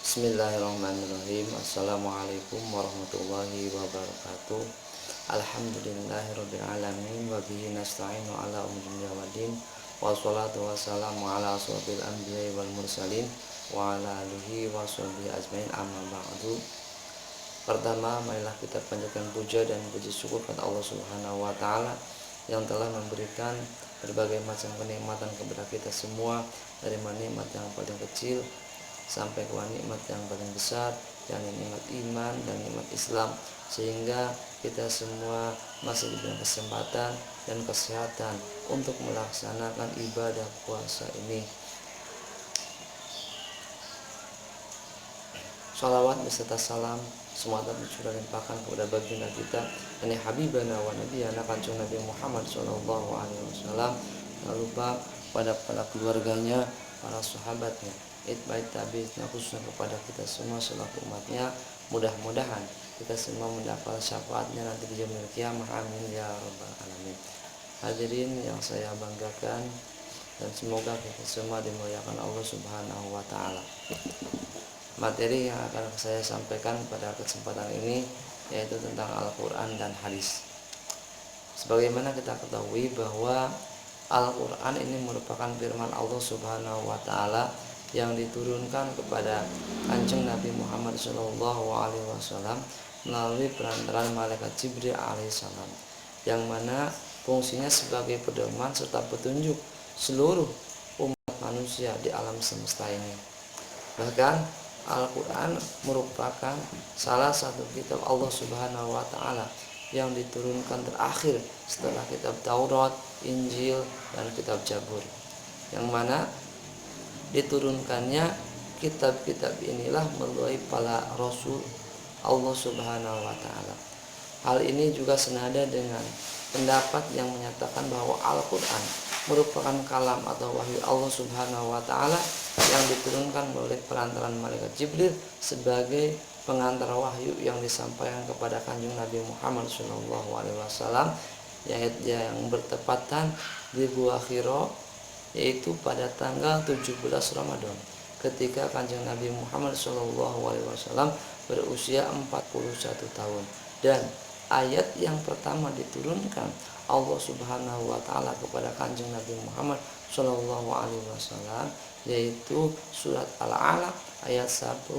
Bismillahirrahmanirrahim. Assalamualaikum warahmatullahi wabarakatuh. Alhamdulillahirabbil alamin wa bihi nasta'inu ala umuri waddin. Wassalatu wassalamu ala asyrofil anbiya'i wal mursalin wa ala alihi wa sahbihi ajmain, amma ba'du. Pertama, marilah kita panjatkan puja dan puji syukur kepada Allah Subhanahu wa taala yang telah memberikan berbagai macam kenikmatan kepada kita semua, dari nikmat yang paling kecil sampai ke nikmat yang paling besar, yakni nikmat iman dan nikmat Islam, sehingga kita semua masih diberi kesempatan dan kesehatan untuk melaksanakan ibadah puasa ini. Salawat beserta salam semua tercurah limpahkan kepada baginda kita, yakni Habibana wa Nabiyana Kanjeng Nabi Muhammad sallallahu alaihi wasallam, tak lupa pada keluarganya, para sahabatnya, baik tabi'in, khususnya kepada kita semua selaku umatnya. Mudah-mudahan kita semua mendapat syafaatnya nanti di yaumil qiyamah, amin ya rabbal alamin. Hadirin yang saya banggakan, dan semoga kita semua dimuliakan Allah Subhanahu wa taala. Materi yang akan saya sampaikan pada kesempatan ini yaitu tentang Al-Quran dan hadis. Sebagaimana kita ketahui bahwa Al-Quran ini merupakan firman Allah Subhanahu wa taala yang diturunkan kepada Kanjeng Nabi Muhammad SAW melalui perantaraan malaikat Jibril alaihissalam, yang mana fungsinya sebagai pedoman serta petunjuk seluruh umat manusia di alam semesta ini. Bahkan Al-Quran merupakan salah satu kitab Allah Subhanahu wa taala yang diturunkan terakhir setelah kitab Taurat, Injil, dan kitab Zabur, yang mana diturunkannya kitab-kitab inilah melalui para rasul Allah Subhanahu wa taala. Hal ini juga senada dengan pendapat yang menyatakan bahwa Al-Quran merupakan kalam atau wahyu Allah Subhanahu wa taala yang diturunkan melalui perantaraan malaikat Jibril sebagai pengantar wahyu yang disampaikan kepada Kanjeng Nabi Muhammad SAW, yaitu yang bertepatan di Gua Hira, yaitu pada tanggal 17 Ramadan, ketika Kanjeng Nabi Muhammad SAW berusia 41 tahun. Dan ayat yang pertama diturunkan Allah Subhanahu wa taala kepada Kanjeng Nabi Muhammad SAW yaitu surat Al-Alaq ayat 1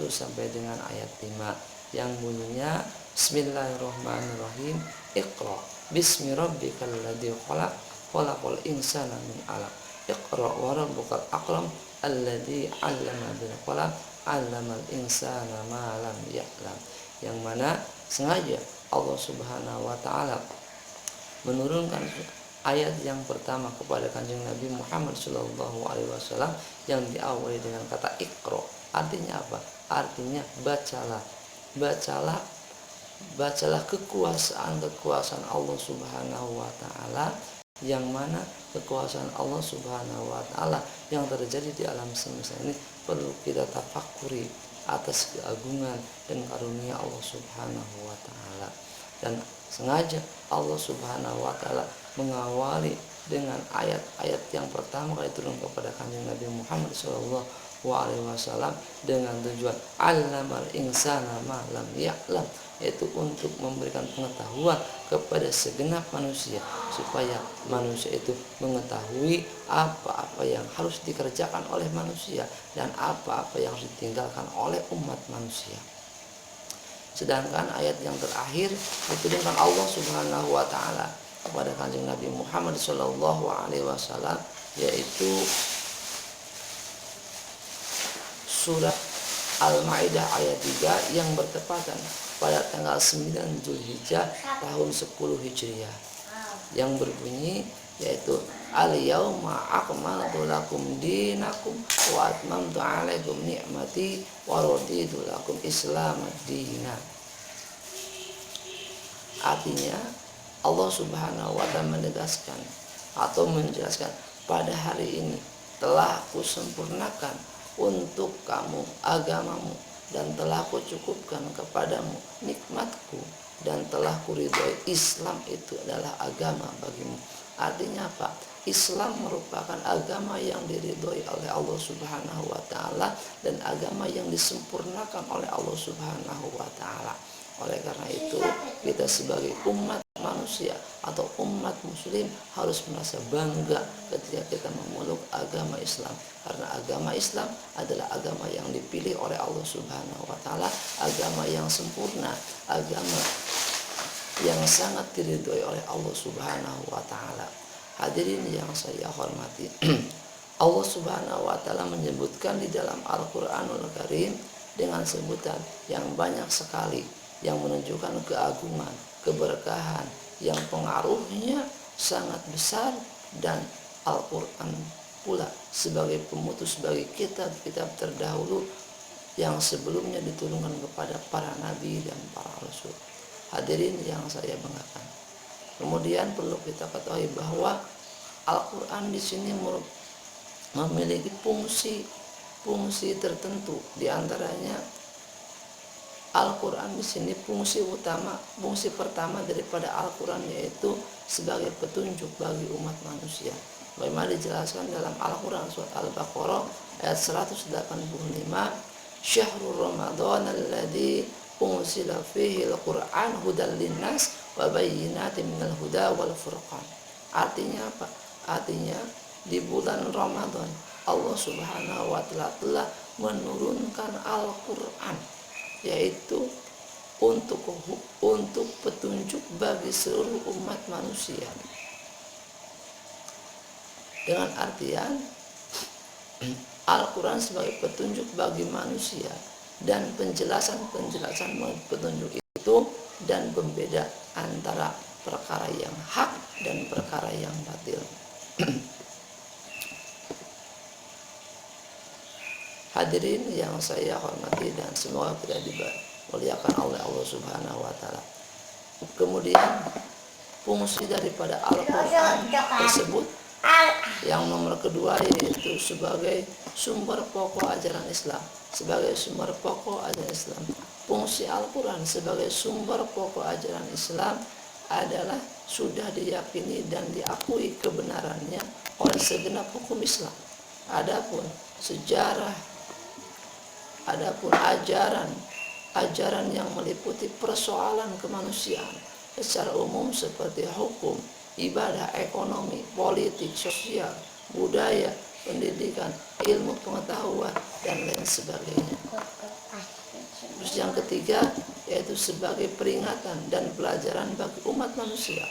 sampai dengan ayat 5, yang bunyinya Bismillahirrahmanirrahim. Iqra bismi rabbikal ladzi khalaq, khalaqal insana min 'alaq. Iqra wa rabbukal akram alladzi 'allama bil qalam, 'allamal insana ma lam ya'lam. Yang mana sengaja Allah Subhanahu wa taala menurunkan ayat yang pertama kepada Kanjeng Nabi Muhammad SAW yang diawali dengan kata Iqra. Artinya apa? Artinya bacalah, bacalah kekuasaan Allah Subhanahu wa taala, yang mana kekuasaan Allah Subhanahu wa taala yang terjadi di alam semesta ini perlu kita tafakuri atas keagungan dan karunia Allah Subhanahu wa taala. Dan sengaja Allah Subhanahu wa taala mengawali dengan ayat-ayat yang pertama kali turun kepada Kanjeng Nabi Muhammad SAW dengan tujuan allamal insana ma lam ya'lam, yaitu untuk memberikan pengetahuan kepada segenap manusia, supaya manusia itu mengetahui apa-apa yang harus dikerjakan oleh manusia dan apa-apa yang harus ditinggalkan oleh umat manusia. Sedangkan ayat yang terakhir diturunkan Allah Subhanahu wa taala kepada Kanjeng Nabi Muhammad SAW, yaitu surat Al-Maidah ayat 3 yang bertepatan pada tanggal 9 Zulhijjah tahun 10 Hijriah, yang berbunyi yaitu al-yauma akmaltu lakum dinakum wa atmamtu alaikum ni'mati wa raditu lakum islam ad-dina. Artinya Allah Subhanahu wa taala menegaskan atau menjelaskan, pada hari ini telah kusempurnakan untuk kamu agamamu, dan telah kucukupkan kepadamu nikmatku, dan telah kuridhoi Islam itu adalah agama bagimu. Artinya apa? Islam merupakan agama yang diridhoi oleh Allah Subhanahu wa taala dan agama yang disempurnakan oleh Allah Subhanahu wa taala. Oleh karena itu, kita sebagai umat manusia atau umat muslim harus merasa bangga ketika kita memeluk agama Islam, karena agama Islam adalah agama yang dipilih oleh Allah Subhanahu wa taala, agama yang sempurna, agama yang sangat diridhoi oleh Allah Subhanahu wa taala. Hadirin yang saya hormati, Allah Subhanahu wa taala menyebutkan di dalam Al-Qur'anul Karim dengan sebutan yang banyak sekali yang menunjukkan keagungan, keberkahan yang pengaruhnya sangat besar, dan Al-Qur'an pula sebagai pemutus bagi kitab-kitab terdahulu yang sebelumnya diturunkan kepada para nabi dan para rasul. Hadirin yang saya banggakan. Kemudian perlu kita ketahui bahwa Al-Quran di sini memiliki fungsi tertentu. Di antaranya Al-Quran di sini fungsi pertama daripada Al-Quran yaitu sebagai petunjuk bagi umat manusia. Bagaimana dijelaskan dalam Al-Quran surat Al-Baqarah ayat 185, Syahrul Ramadan alladzi unzila fihi al-Qur'an hudal linnas wa bayyinatin minal huda wal furqan. Artinya apa? Artinya di bulan Ramadan Allah Subhanahu wa taala telah menurunkan Al-Qur'an, yaitu untuk petunjuk bagi seluruh umat manusia. Dengan artian Al-Quran sebagai petunjuk bagi manusia dan penjelasan petunjuk itu dan pembeda antara perkara yang hak dan perkara yang batil. Hadirin yang saya hormati dan semoga kita dimuliakan oleh Allah Subhanahu wa taala. Kemudian fungsi daripada Al-Quran tersebut yang nomor kedua yaitu sebagai sumber pokok ajaran Islam. Sebagai sumber pokok ajaran Islam, fungsi Al-Quran sebagai sumber pokok ajaran Islam adalah sudah diyakini dan diakui kebenarannya oleh segenap hukum Islam. Adapun sejarah, adapun ajaran yang meliputi persoalan kemanusiaan secara umum seperti hukum, ibadah, ekonomi, politik, sosial, budaya, pendidikan, ilmu pengetahuan, dan lain sebagainya. Terus yang ketiga yaitu sebagai peringatan dan pelajaran bagi umat manusia.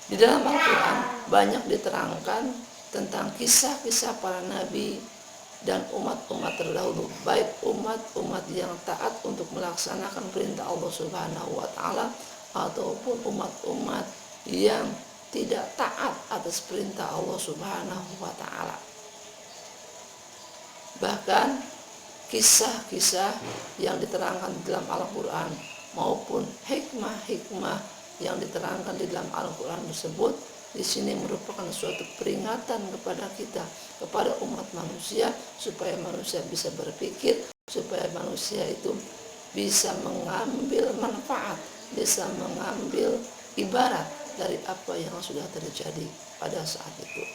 Di dalam Al-Quran banyak diterangkan tentang kisah-kisah para nabi dan umat-umat terdahulu, baik umat-umat yang taat untuk melaksanakan perintah Allah Subhanahu wa taala ataupun umat-umat yang tidak taat atas perintah Allah Subhanahu wa taala. Bahkan kisah-kisah yang diterangkan di dalam Al-Quran maupun hikmah-hikmah yang diterangkan di dalam Al-Quran tersebut di sini merupakan suatu peringatan kepada kita, kepada umat manusia, supaya manusia bisa berpikir, supaya manusia itu bisa mengambil manfaat, bisa mengambil ibarat dari apa yang sudah terjadi pada saat itu.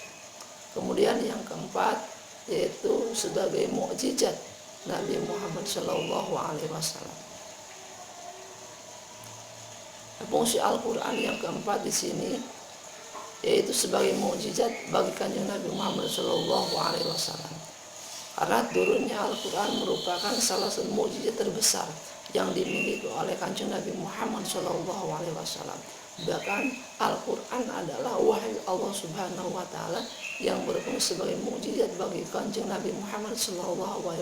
Kemudian yang keempat yaitu sebagai mukjizat Nabi Muhammad SAW. Fungsi Al-Quran yang keempat di sini yaitu sebagai mukjizat bagi kanjeng Nabi Muhammad SAW. Karena turunnya Al-Quran merupakan salah satu mukjizat terbesar yang dimiliki oleh kanjeng Nabi Muhammad SAW. Bahkan Al-Quran adalah wahyu Allah Subhanahu wa taala yang berfungsi sebagai mukjizat bagi kanjeng Nabi Muhammad SAW,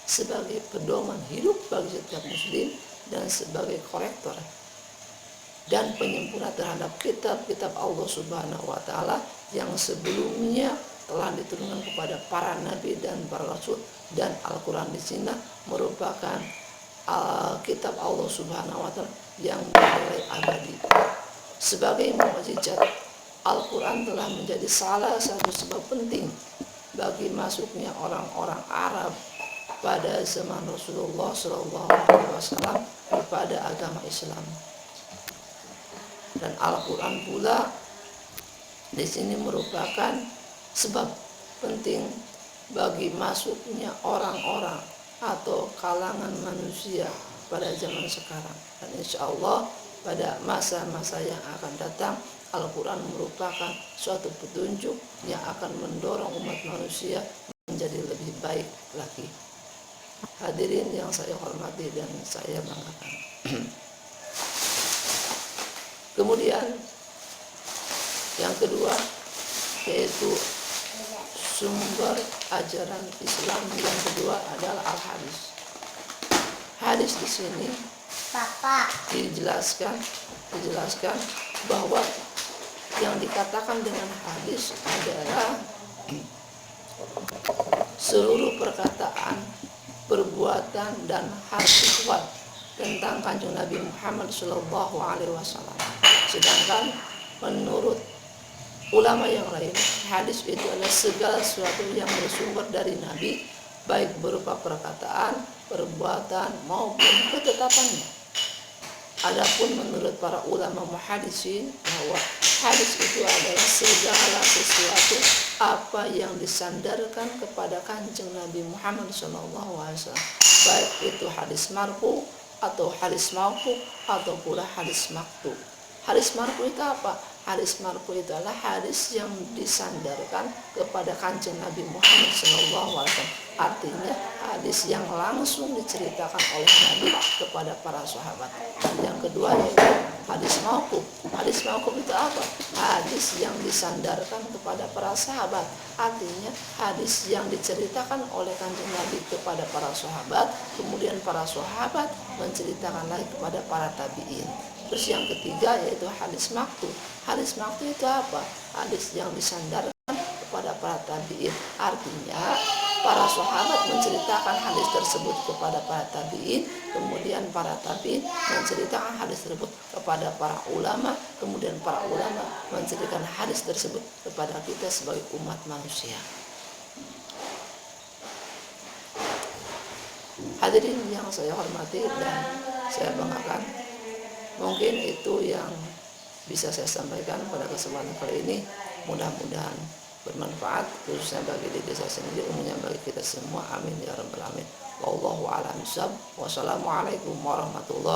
sebagai pedoman hidup bagi setiap muslim dan sebagai korektor dan penyempurna terhadap kitab-kitab Allah Subhanahu wa taala yang sebelumnya telah diturunkan kepada para nabi dan para rasul. Dan Al-Quran di sini merupakan kitab Allah Subhanahu wa taala yang bernilai abadi. Sebagai mukjizat, Al-Quran telah menjadi salah satu sebab penting bagi masuknya orang-orang Arab pada zaman Rasulullah SAW kepada agama Islam. Dan Al-Quran pula di sini merupakan sebab penting bagi masuknya orang-orang atau kalangan manusia pada zaman sekarang. Dan insya Allah pada masa-masa yang akan datang, Al-Quran merupakan suatu petunjuk yang akan mendorong umat manusia menjadi lebih baik lagi. Hadirin yang saya hormati dan saya banggakan. Kemudian yang kedua yaitu sumber ajaran Islam yang kedua adalah al-hadis. Hadis di sini dijelaskan bahwa yang dikatakan dengan hadis adalah seluruh perkataan, perbuatan dan hal ikhwat tentang Kanjeng Nabi Muhammad SAW. Sedangkan menurut ulama yang lain, hadis itu adalah segala sesuatu yang bersumber dari Nabi, baik berupa perkataan, perbuatan maupun ketetapannya. Adapun menurut para ulama muhadisin bahwa hadis itu adalah segala sesuatu apa yang disandarkan kepada Kanjeng Nabi Muhammad SAW, baik itu hadis marfu atau hadis mauquf atau pula hadis maktub. Hadis marfu itu apa? Hadis marfu itu adalah hadis yang disandarkan kepada Kanjeng Nabi Muhammad SAW. Artinya hadis yang langsung diceritakan oleh Nabi kepada para sahabat. Dan yang kedua yaitu hadis mauquf. Hadis mauquf itu apa? Hadis yang disandarkan kepada para sahabat. Artinya hadis yang diceritakan oleh Kanjeng Nabi kepada para sahabat, kemudian para sahabat menceritakan lagi kepada para tabi'in. Terus yang ketiga yaitu hadis maktub. Hadis maktub itu apa? Hadis yang disandarkan kepada para tabi'in. Artinya para sahabat menceritakan hadis tersebut kepada para tabi'in, kemudian para tabi'in menceritakan hadis tersebut kepada para ulama, kemudian para ulama menceritakan hadis tersebut kepada kita sebagai umat manusia. Hadirin yang saya hormati dan saya banggakan, mungkin itu yang bisa saya sampaikan pada kesempatan kali ini. Mudah-mudahan bermanfaat khususnya bagi diri saya sendiri, umumnya bagi kita semua. Amin ya rabbal alamin. Wallahu a'lam bishawab. Wassalamualaikum warahmatullahi